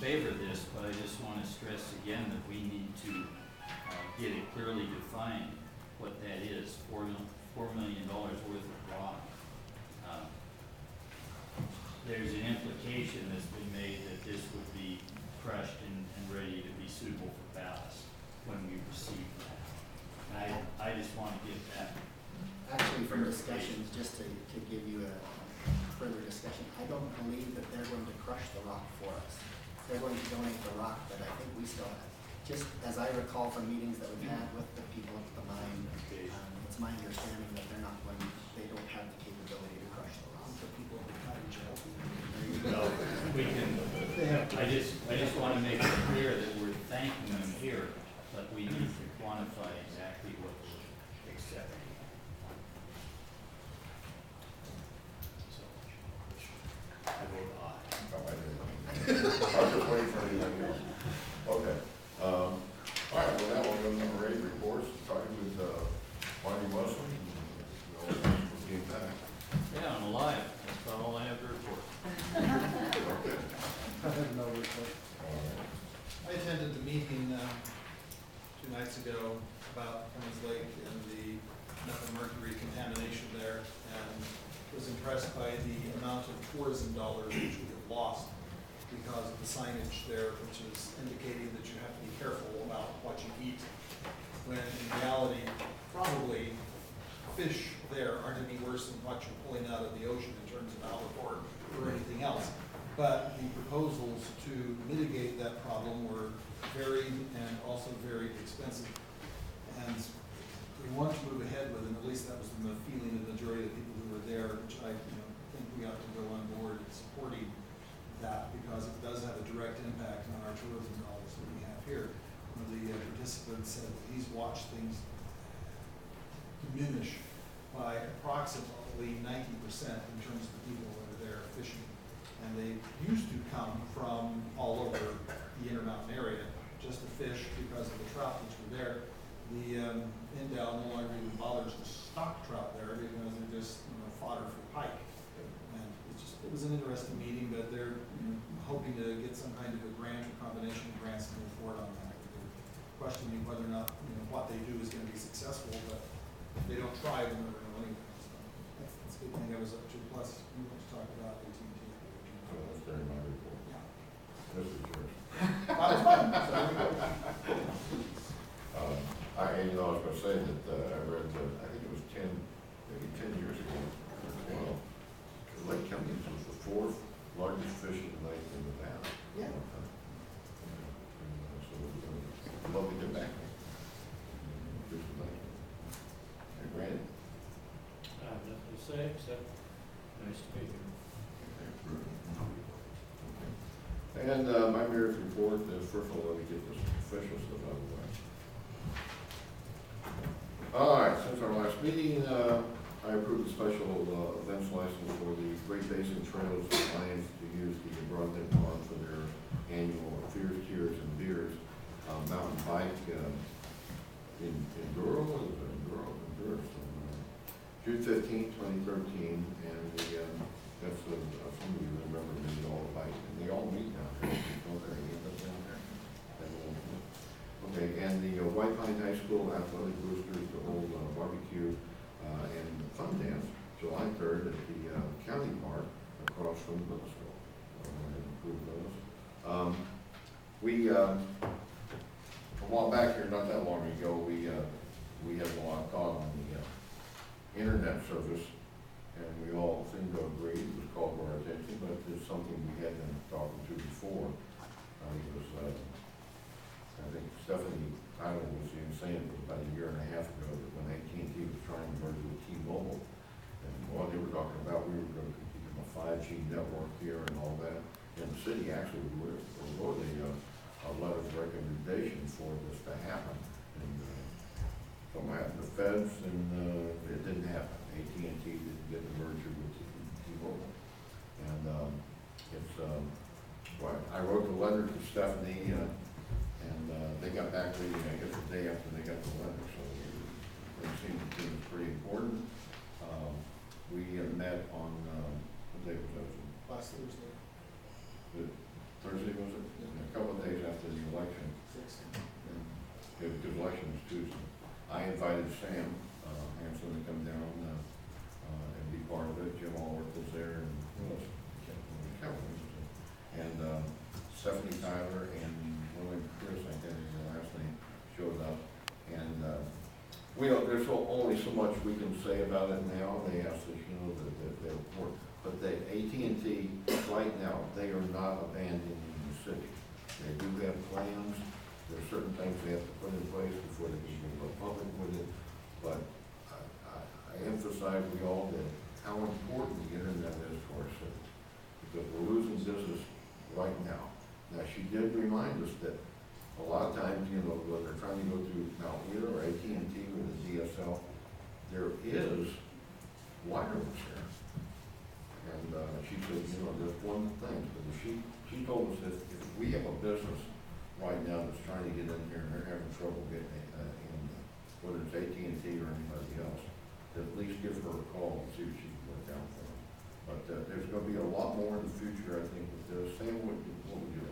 favor of this, but I just want to stress again that we need to get it clearly defined what that is, $4 million worth of rock. There's an implication that's been made that this would be crushed and ready to be suitable for ballast when we receive that. And I just want to give that. Actually, from discussions, just to give you a further discussion, I don't believe that they're going to crush the rock for us. They're going to donate the rock, but I think we still have, just as I recall from meetings that we've had with the people at the mine, it's my understanding that they're not going, they don't have the capability to crush the rock. The people at the cottage help. Well, we can, I just want to make it clear that we're thanking them here, but we need to quantify exactly what we're accepting. So, I vote aye. I'm just waiting for anything else. Okay. All right, well, now we'll go to number 8, reports, starting with Marty Muslim. We'll get back. Yeah, I'm alive. That's about all I have to report. Okay. I have no report. All right. I attended the meeting 2 nights ago about Cummins Lake and the methane mercury contamination there, and was impressed by the amount of tourism dollars which we have lost because of the signage there, which is indicating that you have to be careful about what you eat, when in reality, probably fish there aren't any worse than what you're pulling out of the ocean in terms of albacore or anything else. But the proposals to mitigate that problem were varied and also very expensive. And we want to move ahead with it, at least that was the feeling of the majority of the people who were there, which I think we ought to go on board in supporting that, because it does have a direct impact on our tourism dollars that we have here. One of the participants said that he's watched things diminish by approximately 90% in terms of the people that are there fishing. And they used to come from all over the Intermountain area just to fish because of the trout which were there. The Indow no longer even bothers to stock trout there because they're just fodder for pike. And it was an interesting meeting, but they're hoping to get some kind of a grant or combination of grants to move forward on that. They're questioning whether or not what they do is going to be successful, but if they don't try, they'll never know anyway. So that's a good thing I was up to. Plus, we want to talk about AT&T. So that's during my report. Yeah. This is yours. That was fun. So there we go. I was going to say that I read, I think it was 10 years ago, well, Lake Cummings was the 4th largest fishing lake in Nevada. Yeah. So we'd love to get back there. Fishing lake. Okay, Brandon? I have nothing to say except nice to be here. Okay. And my mayor's report, first of all, let me get this official stuff out of the way. All right, since our last meeting, I approved a special events license for the Great Basin Trails Alliance to use the Broadhead Pond for their annual Fears, Tears, and Beers mountain bike in Durham, June 15th, 2013, and that's some of you remember me all the bike, and they all meet down there. Down there. Okay, and the White Pine High School Athletic Boosters to hold barbecue and fun dance July 3rd at the county park across from the middle school. Approve those. A while back here, not that long ago, we had a lot caught on the internet service, and we all seemed to agree it was called for our attention, but it's something we had been talking to before. It was, I think Stephanie Tyler was even saying it was about a year and a half ago that when AT&T was trying to merge with T-Mobile, and what they were talking about, we were going to become a 5G network here and all that. And the city actually wrote a letter of recommendation for this to happen. And something happened to feds, and it didn't happen. AT&T didn't get the merger with T-Mobile. And well, I wrote the letter to Stephanie, and they got back reading, I guess, the day after they got the letter. So it seemed to be pretty important. We met on, what day was that? Last Thursday. The Thursday, was it? A couple of days after the election. And the election was Tuesday. I invited Sam Hanson to come down and be part of it. Jim Allworth was there, and who else? Kevin was there. And Stephanie Tyler and William Chris, I think is her last name, showed up. And there's only so much we can say about it now. They asked us, their report. But the AT&T, right now, they are not abandoning the city. They do have plans. There are certain things they have to put in place before they can go public with it. But I emphasize we all that how important the internet is for our city. Because we're losing business right now. Now, she did remind us that a lot of times, when they're trying to go through Mount Wheeler or AT&T or the DSL, there is wireless there. And she said, there's one thing, but she told us that if we have a business right now that's trying to get in here and they're having trouble getting in, whether it's AT&T or anybody else, at least give her a call and see if she can work out for them. But there's going to be a lot more in the future, I think, with this. Sam, what would you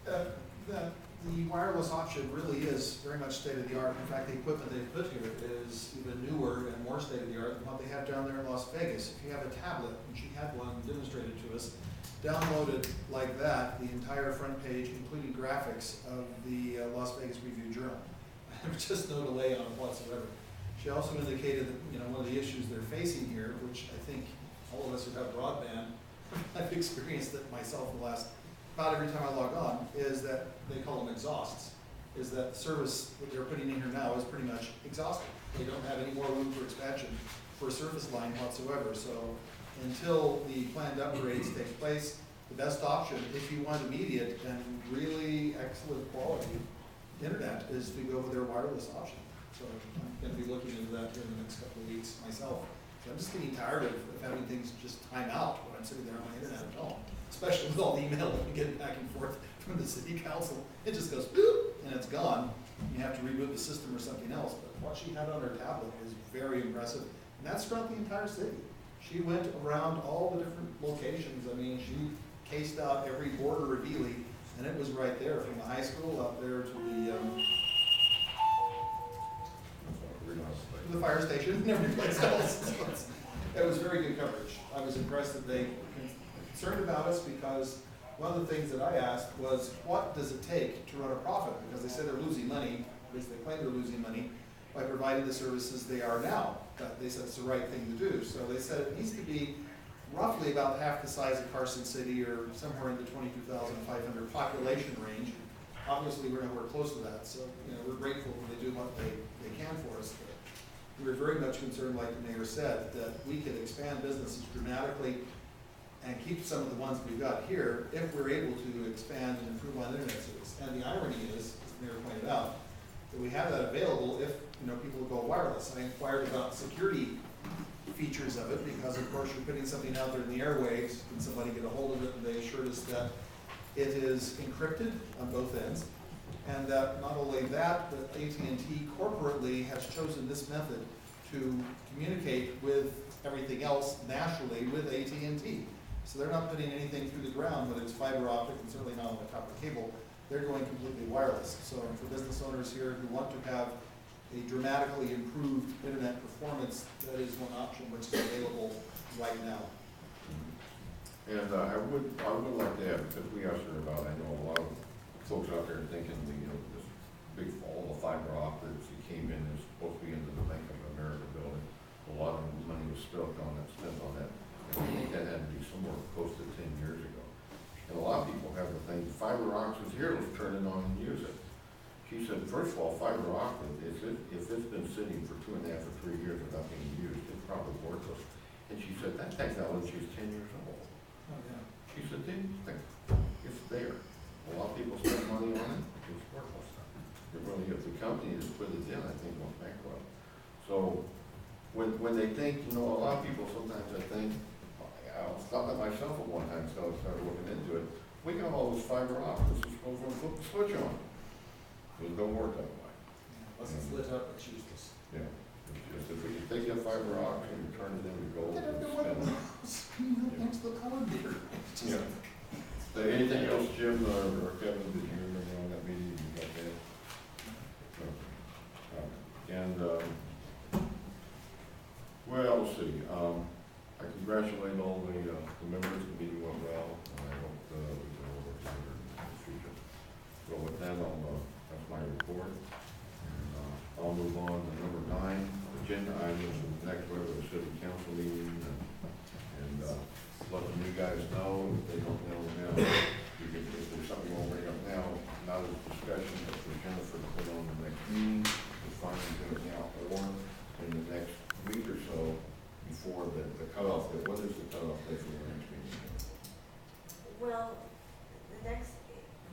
like? The wireless option really is very much state-of-the-art. In fact, the equipment they've put here is even newer and more state-of-the-art than what they have down there in Las Vegas. If you have a tablet, and she had one demonstrated to us, downloaded like that, the entire front page, including graphics of the Las Vegas Review-Journal. There's just no delay on it whatsoever. She also indicated that one of the issues they're facing here, which I think all of us who have broadband, I've experienced it myself in the last, about every time I log on, is that they call them exhausts, is that the service that they're putting in here now is pretty much exhausted. They don't have any more room for expansion for a service line whatsoever. So until the planned upgrades take place, the best option, if you want immediate and really excellent quality internet, is to go with their wireless option. So I'm going to be looking into that here in the next couple of weeks myself. So I'm just getting tired of having things just time out when I'm sitting there on my internet at home, especially with all the email that we get back and forth from the city council. It just goes boop, and it's gone. You have to reboot the system or something else. But what she had on her tablet is very impressive. And that's throughout the entire city. She went around all the different locations. I mean, she cased out every border of Ely, and it was right there from the high school up there to the fire station and every place else. So it was very good coverage. I was impressed that they were concerned about us, because one of the things that I asked was, what does it take to run a profit? Because they said they're losing money, at least they claim they're losing money, by providing the services they are now. But they said it's the right thing to do. So they said it needs to be roughly about half the size of Carson City, or somewhere in the 22,500 population range. Obviously, we're nowhere close to that, so we're grateful when they do what they can for us. But we're very much concerned, like the mayor said, that we could expand businesses dramatically and keep some of the ones we've got here if we're able to expand and improve on internet service. And the irony is, as the mayor pointed out, that we have that available if people go wireless. I inquired about security features of it, because of course you're putting something out there in the airwaves. Can somebody get a hold of it? And they assured us that it is encrypted on both ends, and that not only that, but AT&T corporately has chosen this method to communicate with everything else nationally with AT&T. So they're not putting anything through the ground, whether it's fiber optic, and certainly not on the copper cable. They're going completely wireless. So for business owners here who want to have a dramatically improved internet performance, that is one option which is available right now. And I would like to add, because we asked her about, I know a lot of folks out there thinking this big fall of fiber optics that came in is supposed to be into the Bank of America building. A lot of money was spent on that. I think that had to be somewhere close to 10 years ago. And a lot of people have the thing, fiber optics here, let's turn it on and use it. She said, first of all, fiber optic, if it's been sitting for 2.5 or 3 years without being used, it's probably worthless. And she said, that technology is 10 years old. Oh, yeah. She said, it's there. A lot of people spend money on it, it's worthless. It really is. The company that put it in, I think, went bankrupt. So when they think, a lot of people sometimes I think, I thought that myself at one time, so I started looking into it. We got all this fiber optics, just go from flip the switch on. It don't work that way. Unless it's lit up, it's useless. Yeah. It's just, if we can take that fiber optic and turn it into gold, I don't know what it was. Next to the color meter. Yeah. So anything else, Jim, or Kevin, did you remember on that meeting, you got that? And, well, let's see, I congratulate all the members, the meeting went well, and I hope, we can all work together in the future. So with that, that's my report, and, I'll move on to number 9, agenda items for the next regular city council meeting, and let the new guys know, if they don't know now, you can, if there's something you want to bring up now, not a discussion, but for Jennifer to put on the next meeting, to find it out, or in the next week or so, before the cutoff date. What is the cutoff date for the next meeting? Well,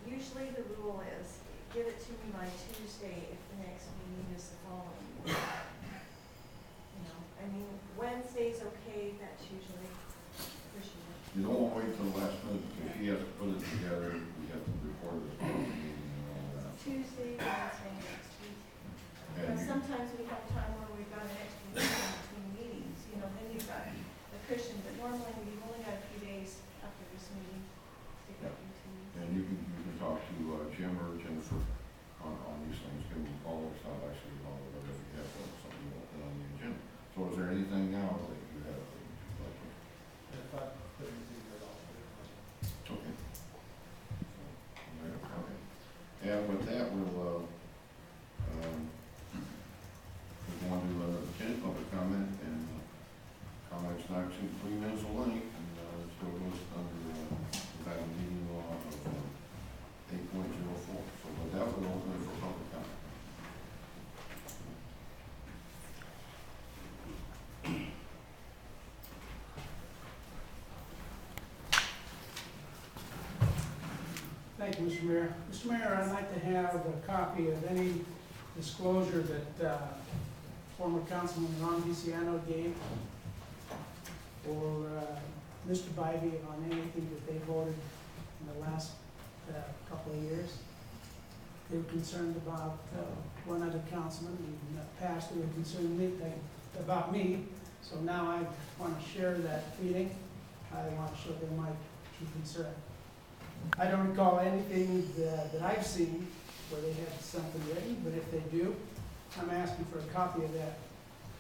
usually the rule is, give it to me by Tuesday if the next meeting is the following week. You know, I mean, Wednesday's okay, that's usually pushing it. You don't want to wait till the last minute, because she has to put it together, we have to report it at the meeting and all that. Tuesday, Wednesday, next week. And Because you- sometimes we have time where we've got an extra week in between meetings, you know, then you've got a cushion, but normally we've only got a few days after this meeting to get you to. And you can talk to Jim or Jennifer on these things, give them a call, it's not actually all of it, if you have something you want to put on the agenda. So is there anything now that you have that you'd like to? If I put anything at all. Okay. Okay. And with that, we'll, we want to attend public comment, and comments not exceed 3 minutes of length, and so it goes under that meeting law of 8.04. So with that, we'll open it for public comment. Thank you, Mr. Mayor. Mr. Mayor, I'd like to have a copy of any disclosure that former Councilman Ron Viciano gave, or Mr. Bybee on anything that they voted in the last couple of years. They were concerned about one other councilman, in the past they were concerned about me, so now I want to share that feeling. I want to show them my true concern. I don't recall anything that I've seen where they have something written, but if they do, I'm asking for a copy of that.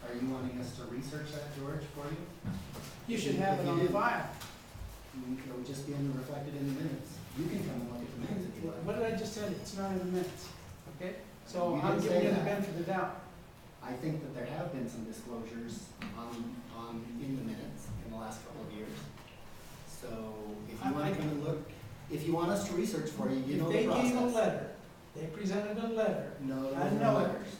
Are you wanting us to research that, George, for you? You should have it on file. It would just be reflected in the minutes. You can come and look at the minutes if you like. What did I just say? It's not in the minutes, okay? So You I'm didn't giving say you the that. benefit of the doubt. I think that there have been some disclosures in the minutes in the last couple of years. So if you want to come and look, if you want us to research for you, you know the If they gave a process. letter, they presented a letter, No, there I was know no it. letters.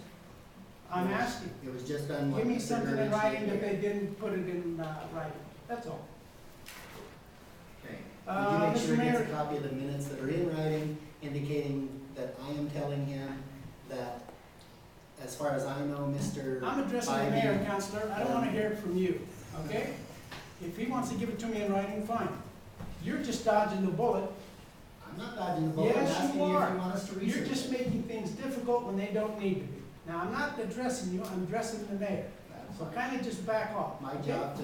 I'm asking. It was just done. Give me Mr. something in Gervich writing did that they here. didn't put it in writing, that's all. Okay. Would you make Mr. sure he gets Mayor. a copy of the minutes that are in writing indicating that I am telling him that, as far as I know, Mr. I'm addressing the Bybee- mayor and councilor, I don't want to hear it from you, okay? If he wants to give it to me in writing, fine. You're just dodging the bullet. I'm not dodging the bullet, I'm Yes, asking you you if are. you want us to research. You're just it. making things difficult when they don't need to be. Now, I'm not addressing you, I'm addressing the mayor. That's So fine. kind of just back off. My okay? job to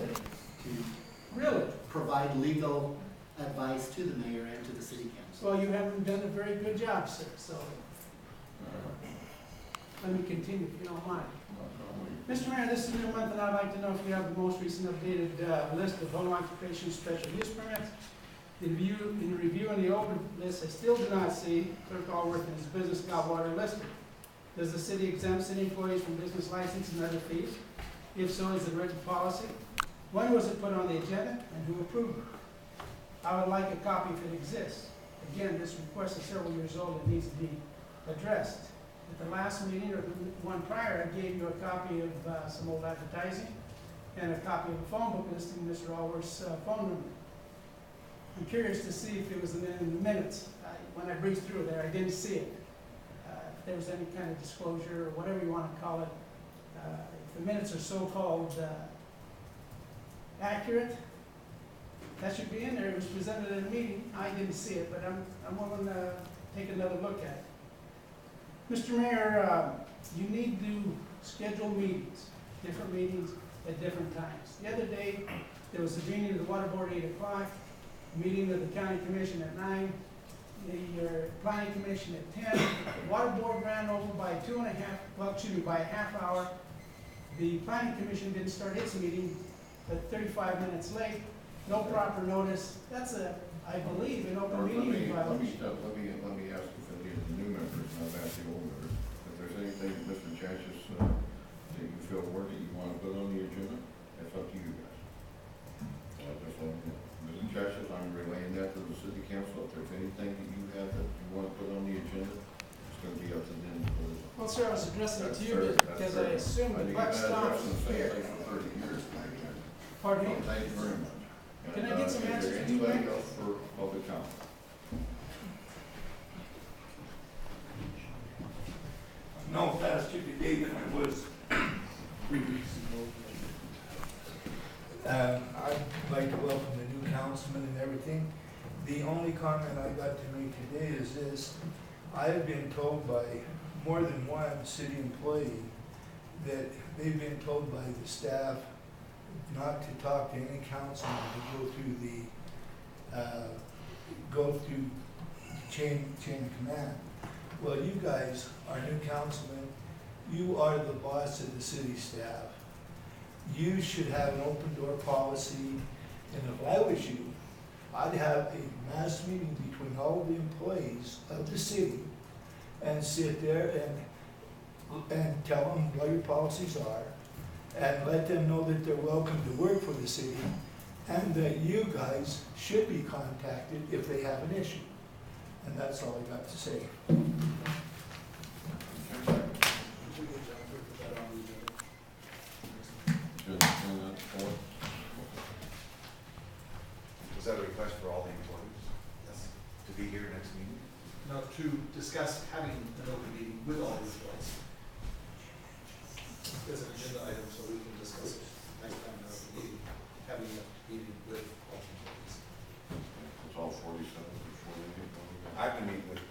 Really? provide legal advice to the mayor and to the city council. Well, you haven't done a very good job, sir, so let me continue if you don't mind. Mr. Mayor, this is a new month, and I'd like to know if you have the most recent updated list of home occupation special use permits. In reviewing the old list, I still do not see Clerk Allworth and his business got water listed. Does the city exempt city employees from business license and other fees? If so, is it written policy? When was it put on the agenda, and who approved it? I would like a copy if it exists. Again, this request is several years old and needs to be addressed. At the last meeting, or the one prior, I gave you a copy of some old advertising and a copy of a phone book listing Mr. Allworth's phone number. I'm curious to see if it was in the minutes. When I breezed through there, I didn't see it. If there was any kind of disclosure, or whatever you want to call it. If the minutes are so-called accurate, that should be in there. It was presented at a meeting. I didn't see it, but I'm willing to take another look at it. Mr. Mayor, you need to schedule meetings, different meetings at different times. The other day, there was a meeting of the Water Board at 8 o'clock, a meeting of the County Commission at 9, the planning commission at 10. The water board ran over by by a half hour. The planning commission didn't start its meeting but 35 minutes late, no proper notice. That's I believe, an open meeting violation. Let me ask if any of the new members, not ask the old members, if there's anything, Mr. Chachas, that you feel worthy you want to put on the agenda, it's up to you guys. Just let me know. Mr. Chachas, I'm relaying that to the city council. If there's anything that you have that you want to put on the agenda, it's going to be up to them. Well, sir, I was addressing it to you because I fair. assume the buck stops here. For 30 years, Pardon me? thank you very much. Can I get some answers to Is there anybody that? else for public comment? No faster today than I was 3 weeks ago. I'd like to welcome the new councilman and everything. The only comment I got to make today is this: I have been told by more than one city employee that they've been told by the staff not to talk to any councilman to go through chain of command. Well, you guys are new councilmen. You are the boss of the city staff. You should have an open door policy, and if I was you, I'd have a mass meeting between all of the employees of the city and sit there and tell them what your policies are, and let them know that they're welcome to work for the city, and that you guys should be contacted if they have an issue. And that's all I got to say. Was that a request for all the employees? Yes. To be here next meeting? No, to discuss having an open meeting with all the employees. As an agenda item, so we can discuss it next time in our meeting, having a meeting with all the employees. It's all 47 before they get going. I've been meeting with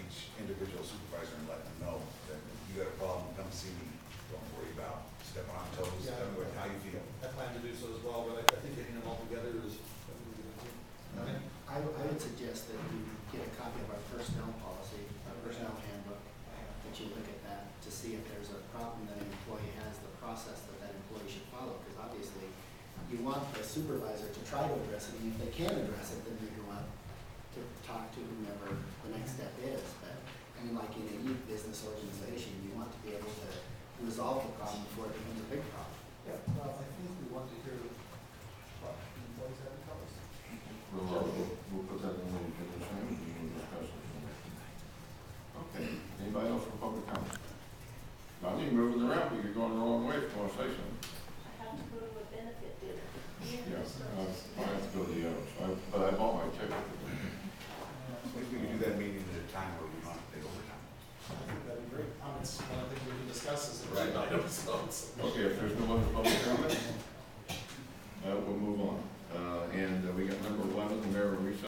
each individual supervisor and letting them know that if you got a problem, come see me. Don't worry about stepping on toes, Yeah. tell me how you feel. I plan to do so as well, but I think getting them all together is. Okay. I would suggest that you get a copy of our personnel policy, our personnel handbook, that you look at that to see if there's a problem that an employee has, the process that that employee should follow, because obviously you want the supervisor to try to address it, and if they can address it, then you want to talk to whomever the next step is. But I mean, like in any business organization, you want to be able to resolve the problem before it becomes a big problem. Yeah, well, I think we want to hear what the employees have to tell us. We'll put that in the agenda soon, and we'll discuss it. Okay, anybody else for public comment? Not even moving around, but you're going the wrong way if you want to say something. I have to go to a benefit dinner. Yeah, I have to go to the others, but I bought my ticket. Maybe we can do that meeting at a time where we don't have to take overtime. I think that'd be great. It's one of the things we can discuss as an Right. agenda item, so it's. Okay, if there's no other public comment, we'll move on. And we got number 11, the mayor recess.